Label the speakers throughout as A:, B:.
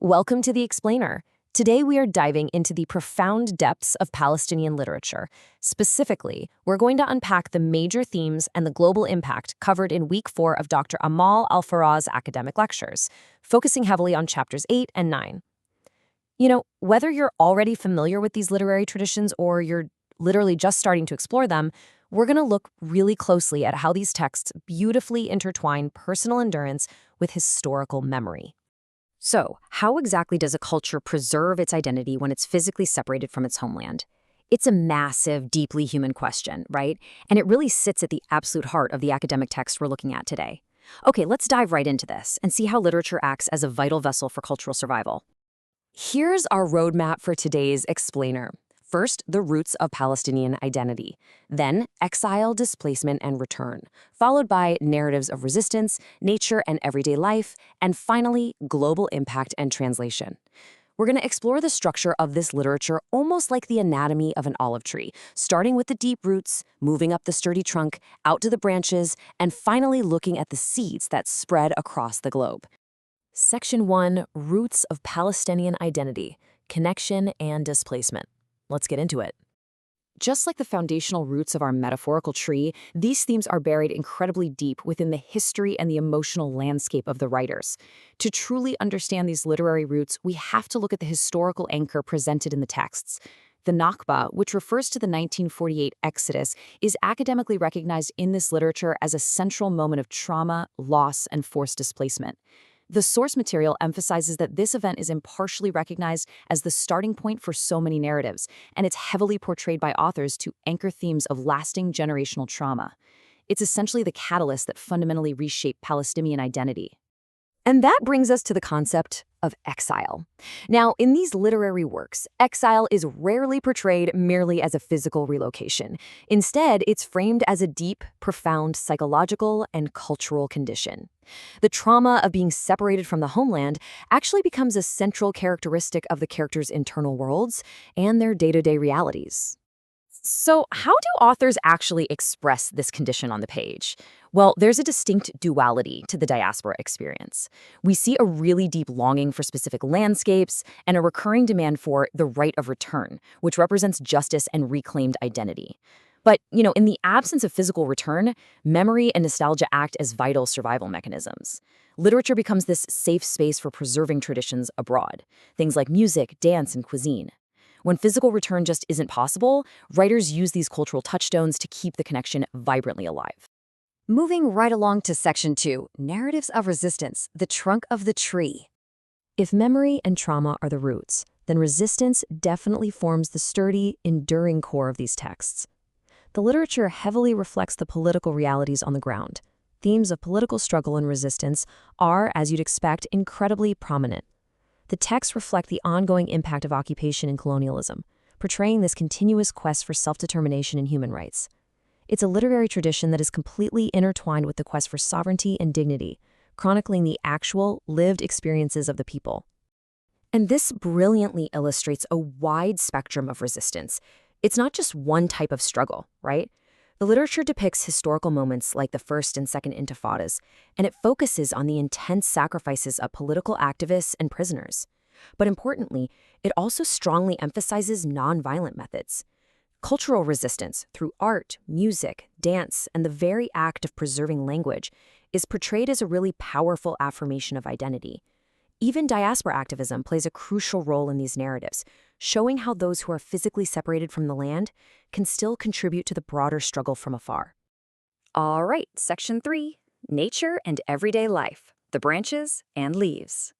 A: Welcome to The Explainer. Today we are diving into the profound depths of Palestinian literature. Specifically, we're going to unpack the major themes and the global impact covered in Week 4 of Dr. Amal Al-Farah's academic lectures, focusing heavily on chapters 8 and 9. Whether you're already familiar with these literary traditions or you're literally just starting to explore them, we're going to look really closely at how these texts beautifully intertwine personal endurance with historical memory. So, how exactly does a culture preserve its identity when it's physically separated from its homeland? It's a massive, deeply human question, right? And it really sits at the absolute heart of the academic text we're looking at today. Okay, let's dive right into this and see how literature acts as a vital vessel for cultural survival. Here's our roadmap for today's explainer. First, the roots of Palestinian identity. Then, exile, displacement, and return, followed by narratives of resistance, nature and everyday life, and finally, global impact and translation. We're going to explore the structure of this literature almost like the anatomy of an olive tree, starting with the deep roots, moving up the sturdy trunk, out to the branches, and finally looking at the seeds that spread across the globe. Section 1, Roots of Palestinian Identity, Connection and Displacement. Let's get into it. Just like the foundational roots of our metaphorical tree, these themes are buried incredibly deep within the history and the emotional landscape of the writers. To truly understand these literary roots, we have to look at the historical anchor presented in the texts. The Nakba, which refers to the 1948 Exodus, is academically recognized in this literature as a central moment of trauma, loss, and forced displacement. The source material emphasizes that this event is impartially recognized as the starting point for so many narratives, and it's heavily portrayed by authors to anchor themes of lasting generational trauma. It's essentially the catalyst that fundamentally reshaped Palestinian identity. And that brings us to the concept of exile. Now, in these literary works, exile is rarely portrayed merely as a physical relocation. Instead, it's framed as a deep, profound psychological and cultural condition. The trauma of being separated from the homeland actually becomes a central characteristic of the characters' internal worlds and their day-to-day realities. So, how do authors actually express this condition on the page? Well, there's a distinct duality to the diaspora experience. We see a really deep longing for specific landscapes and a recurring demand for the right of return, which represents justice and reclaimed identity. But, in the absence of physical return, memory and nostalgia act as vital survival mechanisms. Literature becomes this safe space for preserving traditions abroad, things like music, dance, and cuisine. When physical return just isn't possible, writers use these cultural touchstones to keep the connection vibrantly alive. Moving right along to Section 2, Narratives of Resistance, the Trunk of the Tree. If memory and trauma are the roots, then resistance definitely forms the sturdy, enduring core of these texts. The literature heavily reflects the political realities on the ground. Themes of political struggle and resistance are, as you'd expect, incredibly prominent. The texts reflect the ongoing impact of occupation and colonialism, portraying this continuous quest for self-determination and human rights. It's a literary tradition that is completely intertwined with the quest for sovereignty and dignity, chronicling the actual, lived experiences of the people. And this brilliantly illustrates a wide spectrum of resistance. It's not just one type of struggle, right? The literature depicts historical moments like the First and Second Intifadas, and it focuses on the intense sacrifices of political activists and prisoners. But importantly, it also strongly emphasizes nonviolent methods. Cultural resistance through art, music, dance, and the very act of preserving language is portrayed as a really powerful affirmation of identity. Even diaspora activism plays a crucial role in these narratives, showing how those who are physically separated from the land can still contribute to the broader struggle from afar. All right, Section 3, Nature and Everyday Life, the Branches and Leaves.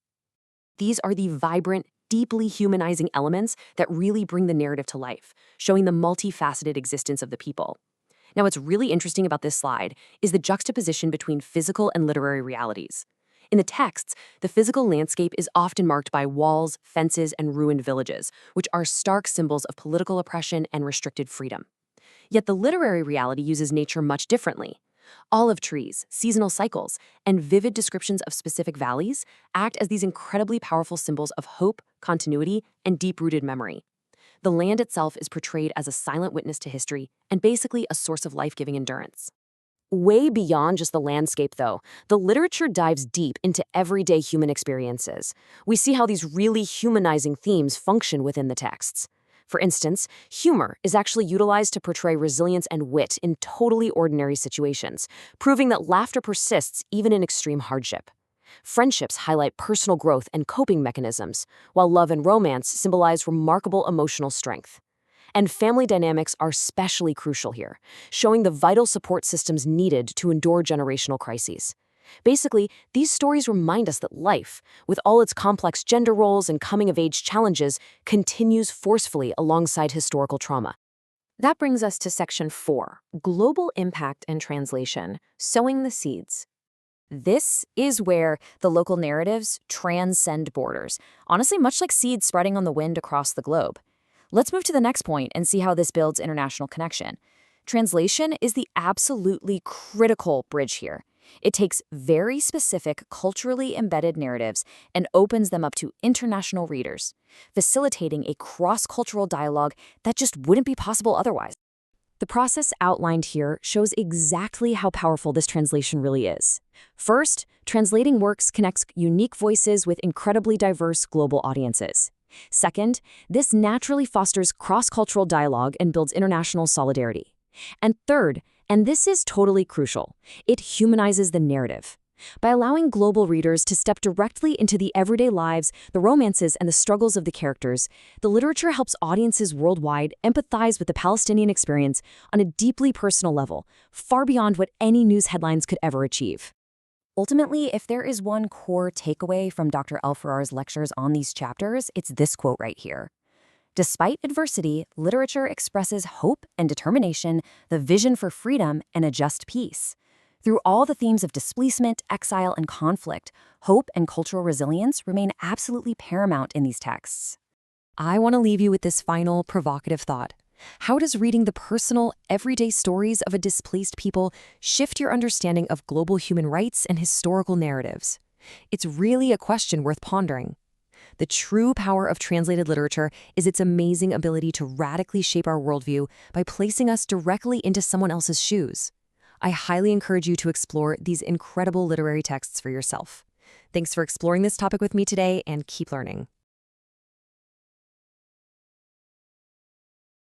A: These are the vibrant, deeply humanizing elements that really bring the narrative to life, showing the multifaceted existence of the people. Now, what's really interesting about this slide is the juxtaposition between physical and literary realities. In the texts, the physical landscape is often marked by walls, fences, and ruined villages, which are stark symbols of political oppression and restricted freedom. Yet the literary reality uses nature much differently. Olive trees, seasonal cycles, and vivid descriptions of specific valleys act as these incredibly powerful symbols of hope, continuity, and deep-rooted memory. The land itself is portrayed as a silent witness to history and basically a source of life-giving endurance. Way beyond just the landscape, though, the literature dives deep into everyday human experiences. We see how these really humanizing themes function within the texts. For instance, humor is actually utilized to portray resilience and wit in totally ordinary situations, proving that laughter persists even in extreme hardship. Friendships highlight personal growth and coping mechanisms, while love and romance symbolize remarkable emotional strength. And family dynamics are especially crucial here, showing the vital support systems needed to endure generational crises. Basically, these stories remind us that life, with all its complex gender roles and coming-of-age challenges, continues forcefully alongside historical trauma. That brings us to Section 4, Global Impact and Translation, Sowing the Seeds. This is where the local narratives transcend borders, honestly much like seeds spreading on the wind across the globe. Let's move to the next point and see how this builds international connection. Translation is the absolutely critical bridge here. It takes very specific, culturally embedded narratives and opens them up to international readers, facilitating a cross-cultural dialogue that just wouldn't be possible otherwise. The process outlined here shows exactly how powerful this translation really is. First, translating works connects unique voices with incredibly diverse global audiences. Second, this naturally fosters cross-cultural dialogue and builds international solidarity. And third, and this is totally crucial, it humanizes the narrative. By allowing global readers to step directly into the everyday lives, the romances, and the struggles of the characters, the literature helps audiences worldwide empathize with the Palestinian experience on a deeply personal level, far beyond what any news headlines could ever achieve. Ultimately, if there is one core takeaway from Dr. El-Farrar's lectures on these chapters, it's this quote right here. Despite adversity, literature expresses hope and determination, the vision for freedom and a just peace. Through all the themes of displacement, exile, and conflict, hope and cultural resilience remain absolutely paramount in these texts. I want to leave you with this final provocative thought. How does reading the personal, everyday stories of a displaced people shift your understanding of global human rights and historical narratives? It's really a question worth pondering. The true power of translated literature is its amazing ability to radically shape our worldview by placing us directly into someone else's shoes. I highly encourage you to explore these incredible literary texts for yourself. Thanks for exploring this topic with me today, and keep learning.